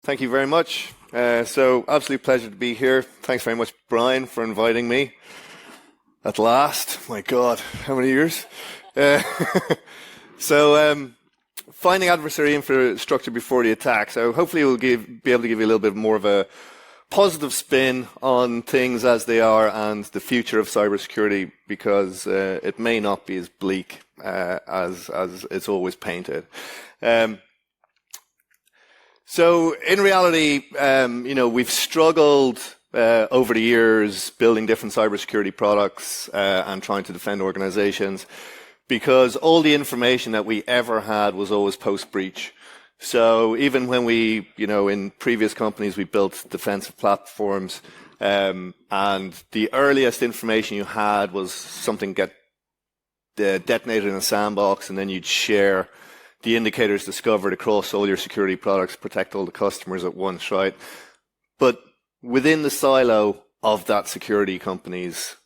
Thank you very much. So, absolute pleasure to be here. Thanks very much, Brian, for inviting me. At last. My God, how many years? Finding adversary infrastructure before the attack. So hopefully we'll be able to give you a little bit more of a positive spin on things as they are and the future of cybersecurity, because it may not be as bleak as it's always painted. So in reality, we've struggled over the years building different cybersecurity products and trying to defend organizations, because all the information that we ever had was always post-breach. So even when we, in previous companies, we built defensive platforms, and the earliest information you had was something get detonated in a sandbox, and then you'd share the indicators discovered across all your security products, protect all the customers at once, right? But within the silo of that security company's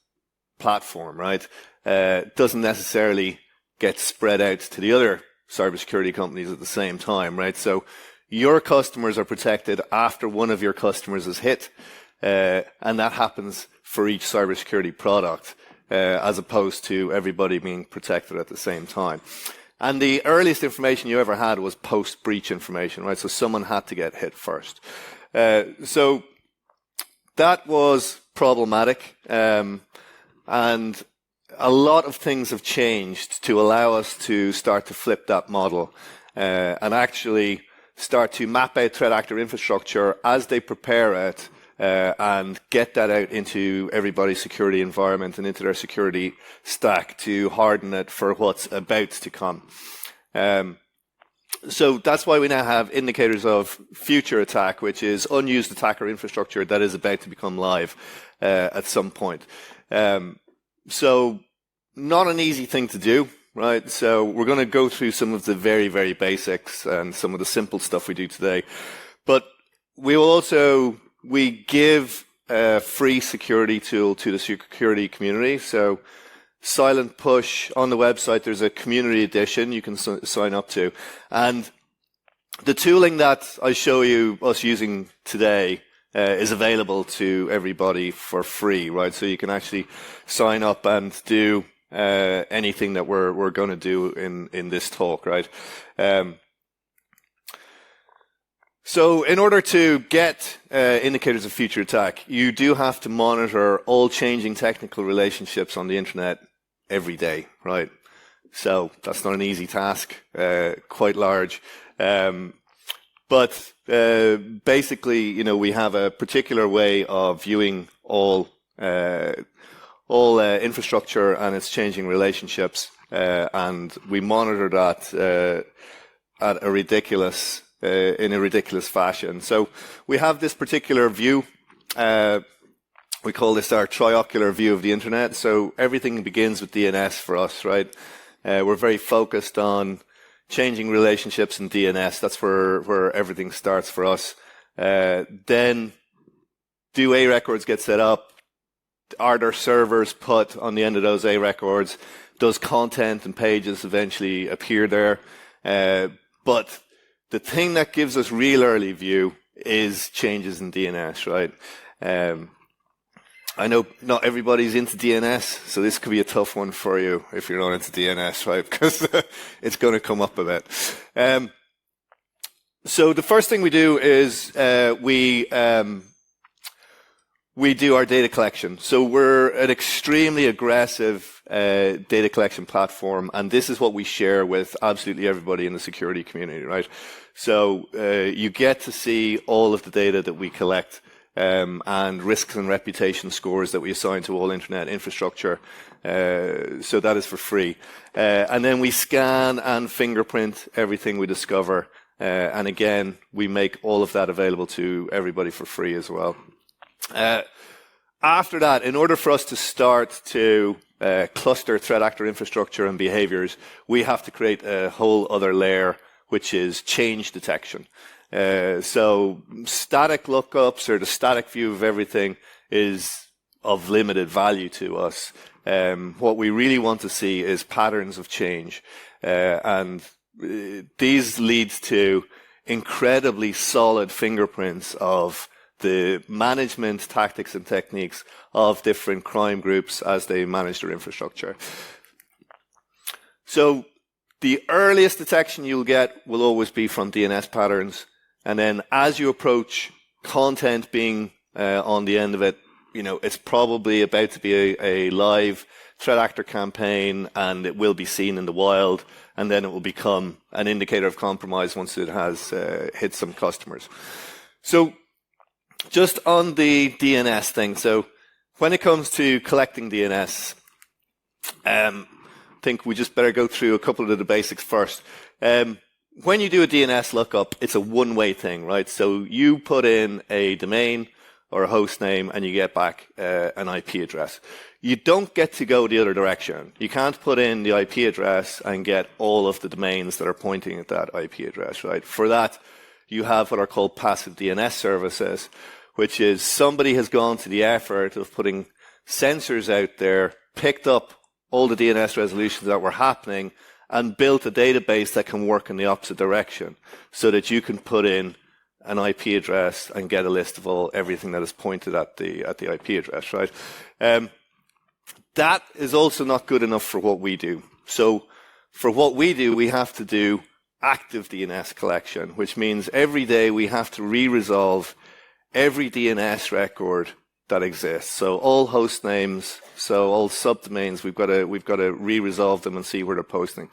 platform, right, doesn't necessarily get spread out to the other cybersecurity companies at the same time, right? So your customers are protected after one of your customers is hit, and that happens for each cybersecurity product, as opposed to everybody being protected at the same time. And the earliest information you ever had was post-breach information, right? So someone had to get hit first. So that was problematic, and a lot of things have changed to allow us to start to flip that model and actually start to map out threat actor infrastructure as they prepare it and get that out into everybody's security environment and into their security stack to harden it for what's about to come. So that's why we now have indicators of future attack, which is unused attacker infrastructure that is about to become live at some point. So not an easy thing to do, right? So we're going to go through some of the very, very basics and some of the simple stuff we do today. But we will also, we give a free security tool to the security community. So Silent Push on the website, there's a community edition you can sign up to. And the tooling that I show you us using today is available to everybody for free, right? So you can actually sign up and do anything that we're going to do in this talk, right? So in order to get indicators of future attack, you do have to monitor all changing technical relationships on the internet every day, right? So that's not an easy task, quite large. But basically, we have a particular way of viewing all infrastructure and its changing relationships, and we monitor that at a ridiculous in a ridiculous fashion. So we have this particular view. We call this our triocular view of the internet. So everything begins with DNS for us, right? We're very focused on changing relationships in DNS. That's where everything starts for us. Then do A records get set up? Are there servers put on the end of those A records? Does content and pages eventually appear there? But the thing that gives us real early view is changes in DNS, right? I know not everybody's into DNS, so this could be a tough one for you if you're not into DNS, right? Because it's going to come up a bit. So the first thing we do is we do our data collection. So we're an extremely aggressive data collection platform, and this is what we share with absolutely everybody in the security community, right? So you get to see all of the data that we collect, and risks and reputation scores that we assign to all internet infrastructure. So that is for free. And then we scan and fingerprint everything we discover. And again, we make all of that available to everybody for free as well. After that, in order for us to start to cluster threat actor infrastructure and behaviors, we have to create a whole other layer, which is change detection. So static lookups or the static view of everything is of limited value to us. What we really want to see is patterns of change. And these leads to incredibly solid fingerprints of the management tactics and techniques of different crime groups as they manage their infrastructure. So the earliest detection you'll get will always be from DNS patterns. And then as you approach content being on the end of it, it's probably about to be a live threat actor campaign, and it will be seen in the wild, and then it will become an indicator of compromise once it has hit some customers. So just on the DNS thing, so when it comes to collecting DNS, I think we just better go through a couple of the basics first. When you do a DNS lookup, it's a one-way thing, right? So you put in a domain or a host name and you get back an IP address. You don't get to go the other direction. You can't put in the IP address and get all of the domains that are pointing at that IP address, right? For that, you have what are called passive DNS services, which is somebody has gone to the effort of putting sensors out there, picked up all the DNS resolutions that were happening, and built a database that can work in the opposite direction so that you can put in an IP address and get a list of everything that is pointed at the IP address, right? That is also not good enough for what we do. So for what we do, we have to do active DNS collection, which means every day we have to re-resolve every DNS record that exists. So all host names, so all subdomains, we've got to re-resolve them and see where they're posting.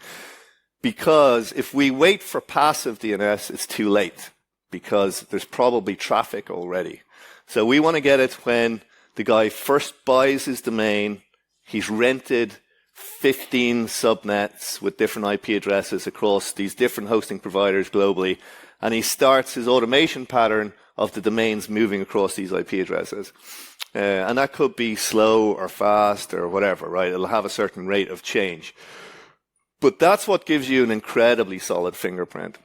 Because if we wait for passive DNS, it's too late, because there's probably traffic already. So we want to get it when the guy first buys his domain, he's rented 15 subnets with different IP addresses across these different hosting providers globally, and he starts his automation pattern of the domains moving across these IP addresses. And that could be slow or fast or whatever, right? It'll have a certain rate of change. But that's what gives you an incredibly solid fingerprint.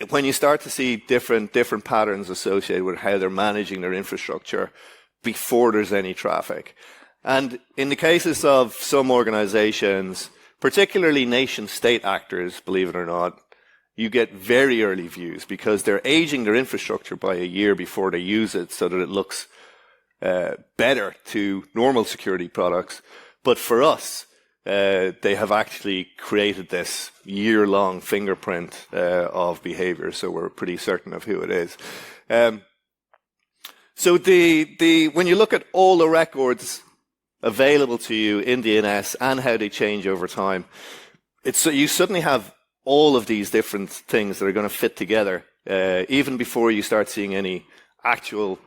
When you start to see different patterns associated with how they're managing their infrastructure before there's any traffic. And in the cases of some organizations, particularly nation-state actors, believe it or not, you get very early views because they're aging their infrastructure by a year before they use it so that it looks better to normal security products. But for us, they have actually created this year-long fingerprint of behavior, so we're pretty certain of who it is. So when you look at all the records available to you in DNS and how they change over time, you suddenly have all of these different things that are going to fit together, even before you start seeing any actual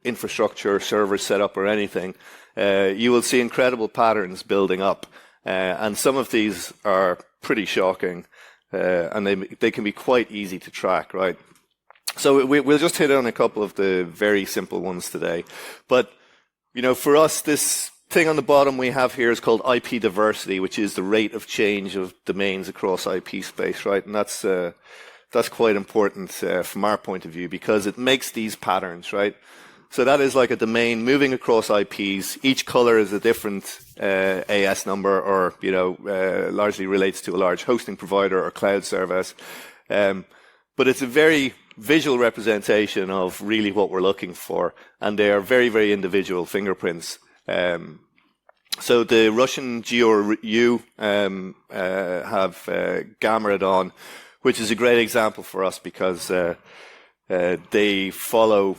infrastructure, servers set up or anything. You will see incredible patterns building up. And some of these are pretty shocking, and they can be quite easy to track, right? So we'll just hit on a couple of the very simple ones today. But, for us, this thing on the bottom we have here is called IP diversity, which is the rate of change of domains across IP space, right? And that's quite important from our point of view because it makes these patterns, right? So that is like a domain moving across IPs. Each color is a different AS number or, largely relates to a large hosting provider or cloud service. But it's a very visual representation of really what we're looking for. And they are very, very individual fingerprints. So the Russian GRU have Gamaredon, which is a great example for us because they follow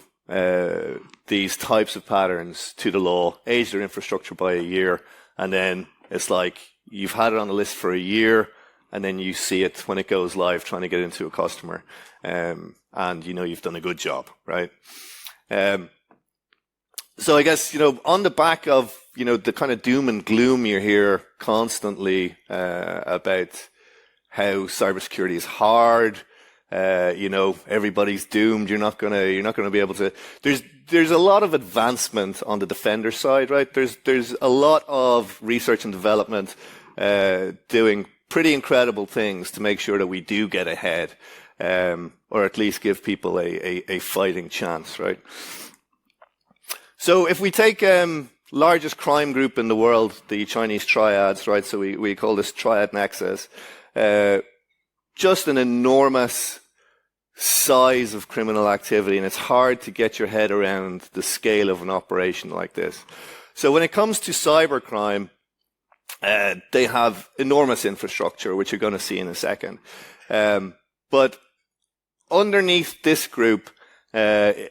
these types of patterns to the law, age their infrastructure by a year, and then it's like you've had it on the list for a year, and then you see it when it goes live trying to get into a customer, and you've done a good job, right? So I guess, on the back of, the kind of doom and gloom you hear constantly about how cybersecurity is hard, everybody's doomed. You're not gonna be able to. There's a lot of advancement on the defender side, right? There's a lot of research and development doing pretty incredible things to make sure that we do get ahead, or at least give people a fighting chance, right? So if we take largest crime group in the world, the Chinese triads, right? So we call this triad nexus. Just an enormous size of criminal activity, and it's hard to get your head around the scale of an operation like this. So when it comes to cybercrime, they have enormous infrastructure, which you're going to see in a second. But underneath this group, they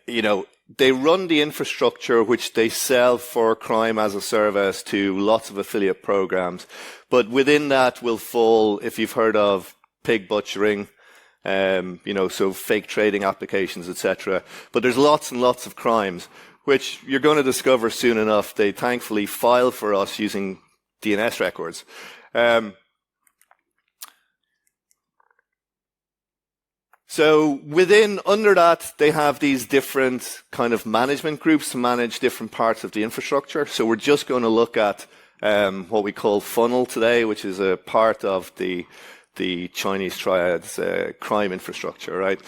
run the infrastructure which they sell for crime as a service to lots of affiliate programs. But within that will fall, if you've heard of pig butchering, so fake trading applications, etc. But there's lots and lots of crimes, which you're going to discover soon enough. They thankfully file for us using DNS records. So under that, they have these different kind of management groups to manage different parts of the infrastructure. So we're just going to look at what we call funnel today, which is a part of the Chinese triad's crime infrastructure, right?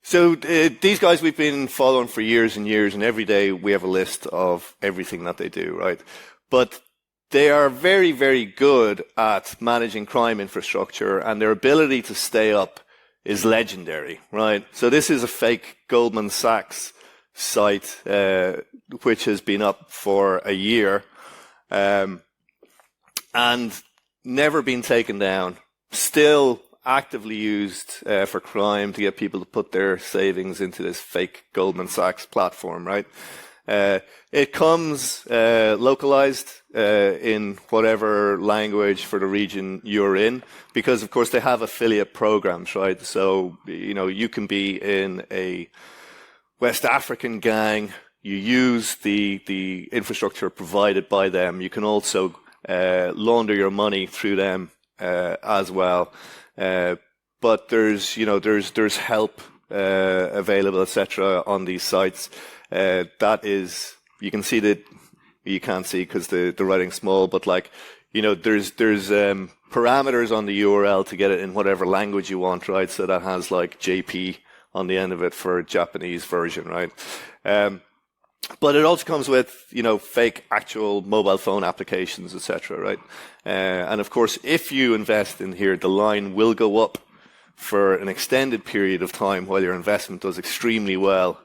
So these guys we've been following for years and years, and every day we have a list of everything that they do, right? But they are very, very good at managing crime infrastructure, and their ability to stay up is legendary, right? So this is a fake Goldman Sachs site, which has been up for a year, and never been taken down. Still actively used for crime to get people to put their savings into this fake Goldman Sachs platform, right? It comes localized in whatever language for the region you're in, because of course they have affiliate programs, right? So, you can be in a West African gang, you use the infrastructure provided by them. You can also launder your money through them as well. But there's help available, etc. on these sites. That is, you can see that you can't see because the writing's small, but there's parameters on the URL to get it in whatever language you want, right? So that has JP on the end of it for a Japanese version, right? But it also comes with, fake actual mobile phone applications, etc., right? And of course, if you invest in here, the line will go up for an extended period of time while your investment does extremely well,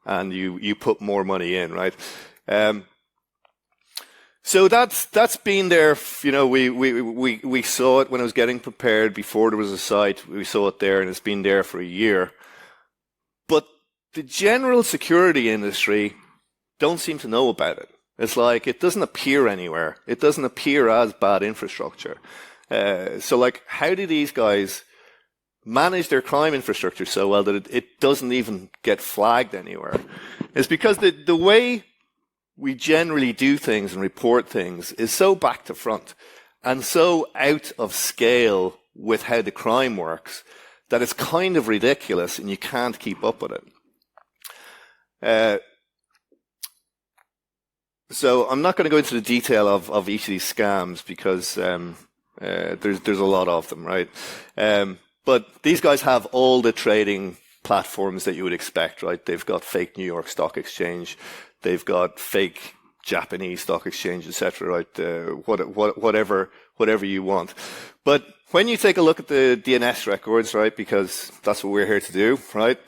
and you put more money in, right? So that's been there. We saw it when I was getting prepared before there was a site. We saw it there, and it's been there for a year. But the general security industry don't seem to know about it. It's like it doesn't appear anywhere. It doesn't appear as bad infrastructure. So how do these guys manage their crime infrastructure so well that it doesn't even get flagged anywhere? It's because the way we generally do things and report things is so back to front and so out of scale with how the crime works that it's kind of ridiculous and you can't keep up with it. So I'm not going to go into the detail of each of these scams because there's a lot of them, right? But these guys have all the trading platforms that you would expect, right? They've got fake New York Stock Exchange, they've got fake Japanese stock exchange, etc., right? Whatever you want. But when you take a look at the DNS records, right, because that's what we're here to do, right?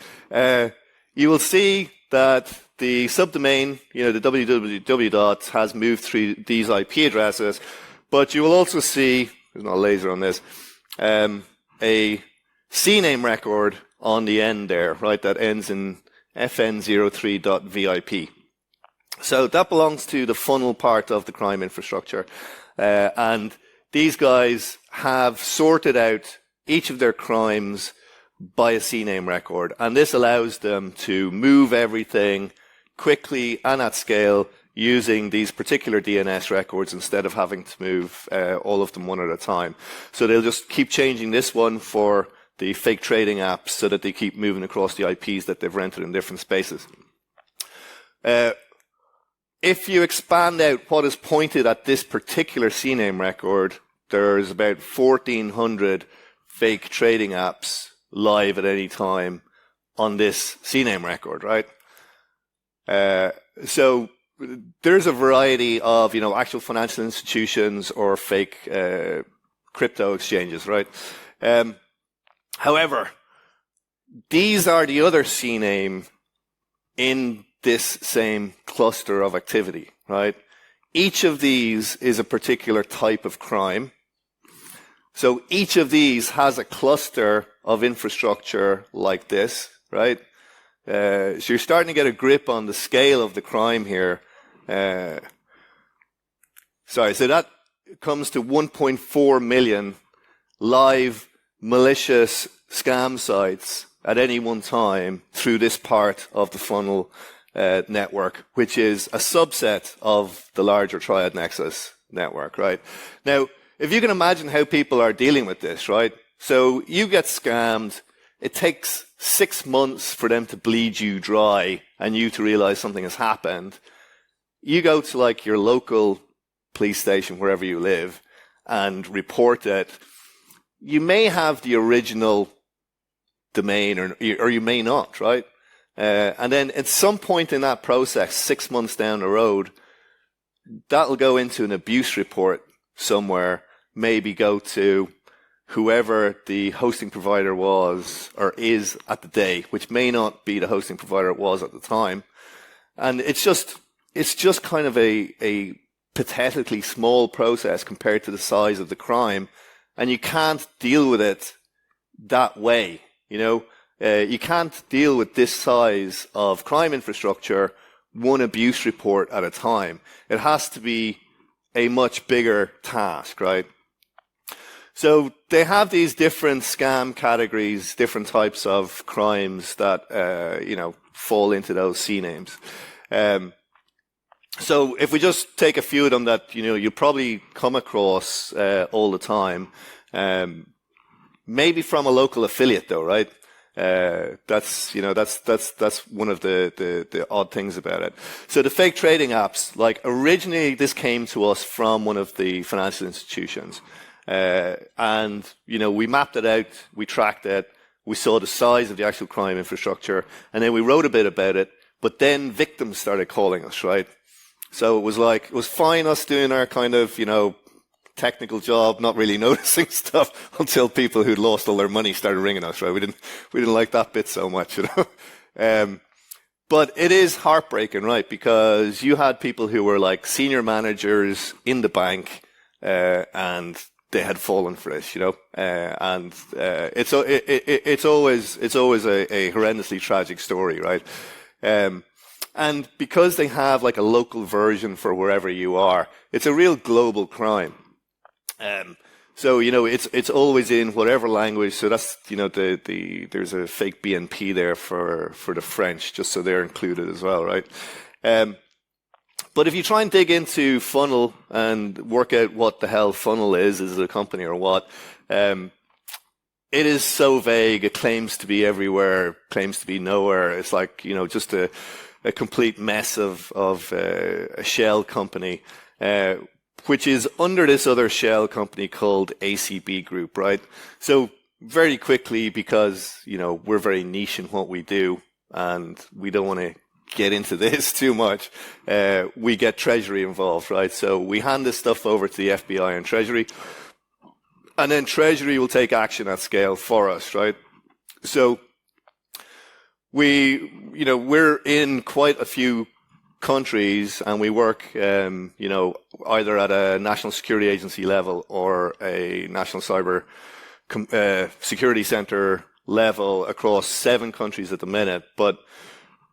You will see that the subdomain, the www dot, has moved through these IP addresses, but you will also see, there's not a laser on this, a CNAME record on the end there, right, that ends in fn03.vip. So that belongs to the funnel part of the crime infrastructure. And these guys have sorted out each of their crimes by a CNAME record. And this allows them to move everything quickly and at scale using these particular DNS records instead of having to move all of them one at a time. So they'll just keep changing this one for the fake trading apps so that they keep moving across the IPs that they've rented in different spaces. If you expand out what is pointed at this particular CNAME record, there's about 1,400 fake trading apps live at any time on this CNAME record, right? So there's a variety of, actual financial institutions or fake crypto exchanges, right? However, these are the other CNAME in this same cluster of activity, right? Each of these is a particular type of crime. So each of these has a cluster of infrastructure like this, right? So you're starting to get a grip on the scale of the crime here. So that comes to 1.4 million live malicious scam sites at any one time through this part of the funnel network, which is a subset of the larger Triad Nexus network, right? Now, if you can imagine how people are dealing with this, right? So you get scammed. It takes 6 months for them to bleed you dry and you to realize something has happened. You go to like your local police station, wherever you live, and report it. You may have the original domain or you may not, right? And then at some point in that process, 6 months down the road, that'll go into an abuse report somewhere, maybe go to whoever the hosting provider was or is at the day, which may not be the hosting provider it was at the time. And it's just kind of a pathetically small process compared to the size of the crime. And you can't deal with it that way, you know. You can't deal with this size of crime infrastructure, one abuse report at a time. It has to be a much bigger task, right? So they have these different scam categories, different types of crimes that, fall into those CNAMEs. So if we just take a few of them that, you probably come across all the time, maybe from a local affiliate though, right? That's one of the odd things about it. So the fake trading apps, like originally this came to us from one of the financial institutions. And we mapped it out, we tracked it, we saw the size of the actual crime infrastructure, and then we wrote a bit about it, but then victims started calling us, right? So it was fine us doing our kind of, technical job, not really noticing stuff until people who'd lost all their money started ringing us, right? We didn't like that bit so much, But it is heartbreaking, right? Because you had people who were like senior managers in the bank, and they had fallen for this, it's always a horrendously tragic story, right? And because they have like a local version for wherever you are, it's a real global crime. So it's always in whatever language. So that's there's a fake BNP there for the French, just so they're included as well, right? But if you try and dig into Funnel and work out what the hell Funnel is it a company or what, it is so vague. It claims to be everywhere, claims to be nowhere. It's like, just a complete mess of a shell company, which is under this other shell company called ACB Group, right? So very quickly, because, we're very niche in what we do and we don't want to get into this too much, we get Treasury involved, right? So we hand this stuff over to the FBI and Treasury, and then Treasury will take action at scale for us, right? So we're in quite a few countries, and we work, either at a national security agency level or a national cyber security center level across 7 countries at the minute. But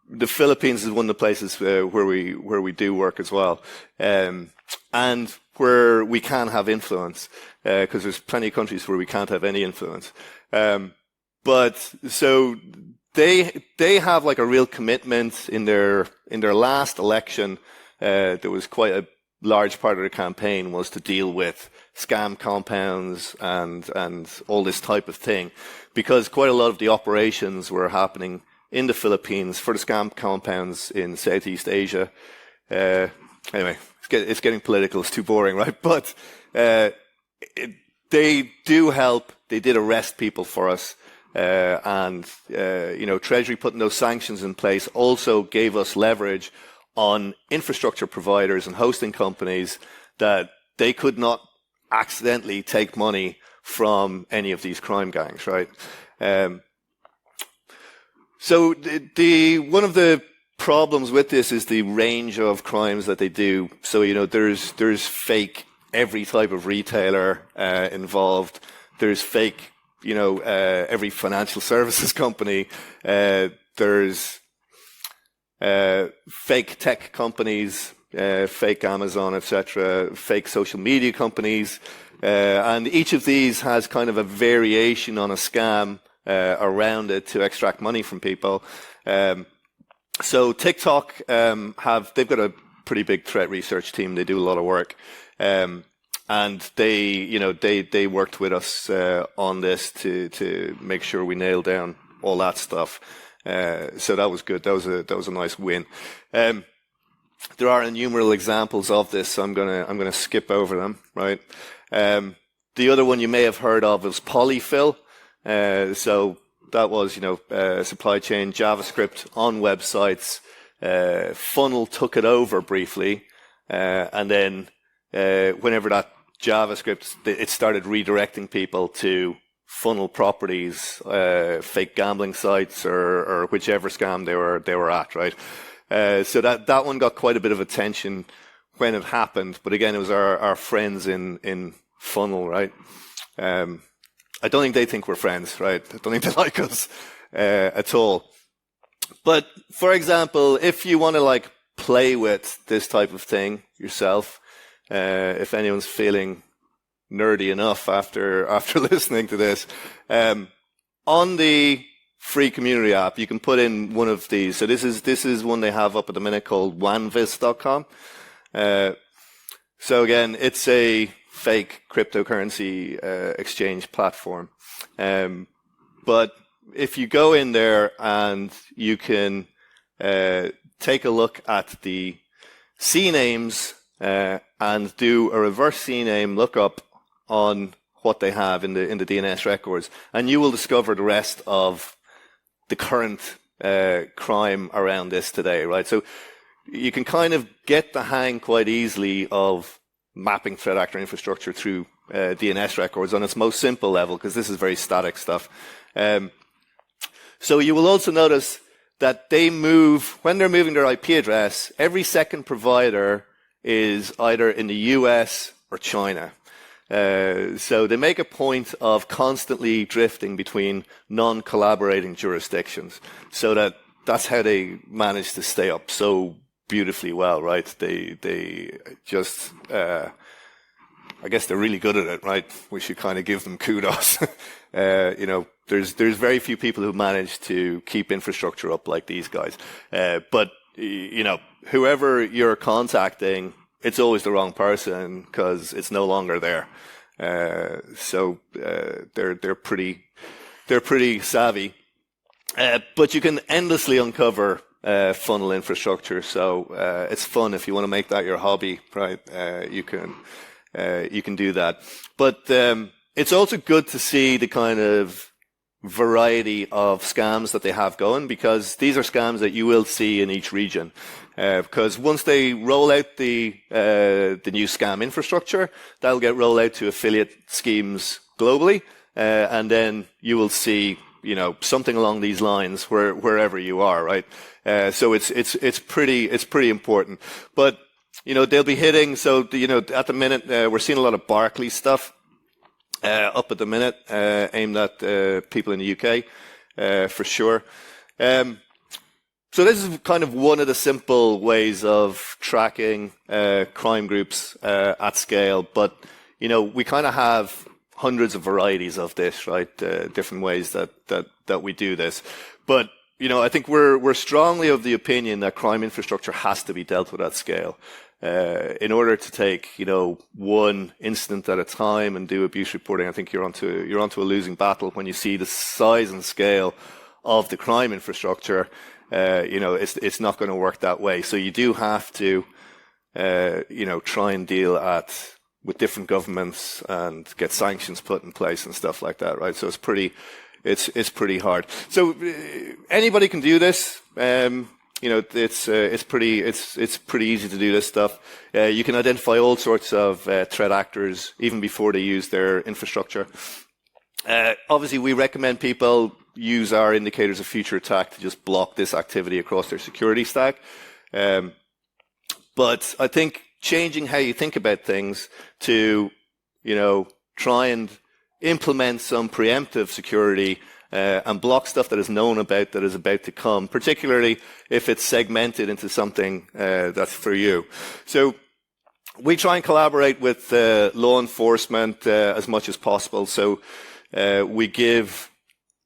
the Philippines is one of the places where we do work as well, and where we can have influence, because there's plenty of countries where we can't have any influence. But so they have like a real commitment in their last election. There was quite a large part of the campaign was to deal with scam compounds and all this type of thing, because quite a lot of the operations were happening in the Philippines for the scam compounds in Southeast Asia. Anyway, it's getting political. It's too boring, right? But they do help. They did arrest people for us. And Treasury putting those sanctions in place also gave us leverage on infrastructure providers and hosting companies that they could not accidentally take money from any of these crime gangs, right? So one of the problems with this is the range of crimes that they do. So, there's fake every type of retailer involved. There's fake, every financial services company. There's fake tech companies, fake Amazon, etc., fake social media companies. And each of these has kind of a variation on a scam around it to extract money from people. So TikTok they've got a pretty big threat research team. They do a lot of work. And they worked with us on this to make sure we nailed down all that stuff. So that was good. That was a nice win. There are innumerable examples of this, so I'm gonna skip over them, right? The other one you may have heard of is polyfill. So that was, supply chain JavaScript on websites. Funnel took it over briefly, and then whenever that JavaScript, it started redirecting people to funnel properties, fake gambling sites, or whichever scam they were at, right? So that one got quite a bit of attention when it happened, but again, it was our friends in Funnel, right? I don't think they think we're friends, right? I don't think they like us at all. But for example, if you want to play with this type of thing yourself, if anyone's feeling nerdy enough after listening to this, on the free community app, you can put in one of these. So this is one they have up at the minute called wanvis.com. So again, it's a fake cryptocurrency exchange platform. But if you go in there and you can take a look at the CNAMEs and do a reverse CNAME lookup on what they have in the DNS records, and you will discover the rest of the current crime around this today, right? So you can kind of get the hang quite easily of mapping threat actor infrastructure through DNS records on its most simple level, because this is very static stuff. So you will also notice that when they're moving their IP address, every second provider is either in the US or China. So they make a point of constantly drifting between non-collaborating jurisdictions. So that's how they manage to stay up so beautifully well, right? They just, I guess they're really good at it, right? We should kind of give them kudos. There's very few people who manage to keep infrastructure up like these guys. But whoever you're contacting, it's always the wrong person because it's no longer there. So they're pretty savvy. But you can endlessly uncover funnel infrastructure. So it's fun if you want to make that your hobby, right? You can do that. But it's also good to see the kind of variety of scams that they have going, because these are scams that you will see in each region. Because once they roll out the new scam infrastructure, that'll get rolled out to affiliate schemes globally, and then you will see something along these lines wherever you are, right? So it's pretty important. But they'll be hitting. So at the minute we're seeing a lot of Barclays stuff up at the minute, aimed at people in the UK for sure. So this is kind of one of the simple ways of tracking crime groups at scale, but we kind of have hundreds of varieties of this, right? Different ways that we do this. But I think we're strongly of the opinion that crime infrastructure has to be dealt with at scale. In order to take, one incident at a time and do abuse reporting, I think you're onto a losing battle when you see the size and scale of the crime infrastructure. It's not going to work that way. So you do have to, try and deal with different governments and get sanctions put in place and stuff like that, right? So it's pretty hard. So anybody can do this. It's pretty easy to do this stuff. You can identify all sorts of threat actors even before they use their infrastructure. Obviously, we recommend people use our indicators of future attack to just block this activity across their security stack. But I think changing how you think about things to, try and implement some preemptive security and block stuff that is known about that is about to come, particularly if it's segmented into something that's for you. So we try and collaborate with law enforcement as much as possible. So we give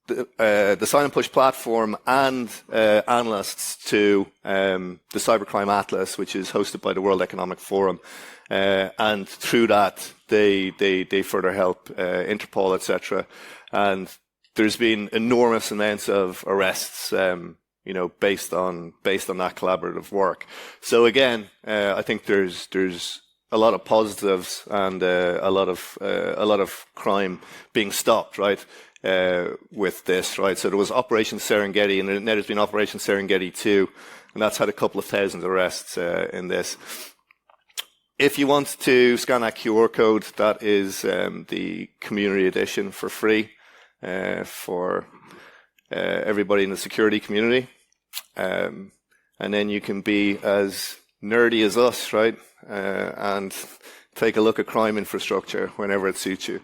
the Sign and Push platform and analysts to the Cybercrime Atlas, which is hosted by the World Economic Forum. And through that, they further help Interpol, etc. And there's been enormous amounts of arrests, based on that collaborative work. So again, I think there's a lot of positives and a lot of crime being stopped, right? With this, right? So there was Operation Serengeti, and now there's been Operation Serengeti 2, and that's had a couple of thousand arrests in this. If you want to scan that QR code, that is the community edition for free for everybody in the security community. And then you can be as nerdy as us, right? And take a look at crime infrastructure whenever it suits you.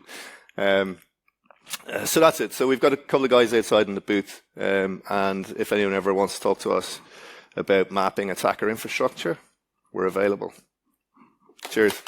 So that's it. So we've got a couple of guys outside in the booth, and if anyone ever wants to talk to us about mapping attacker infrastructure, we're available. Cheers.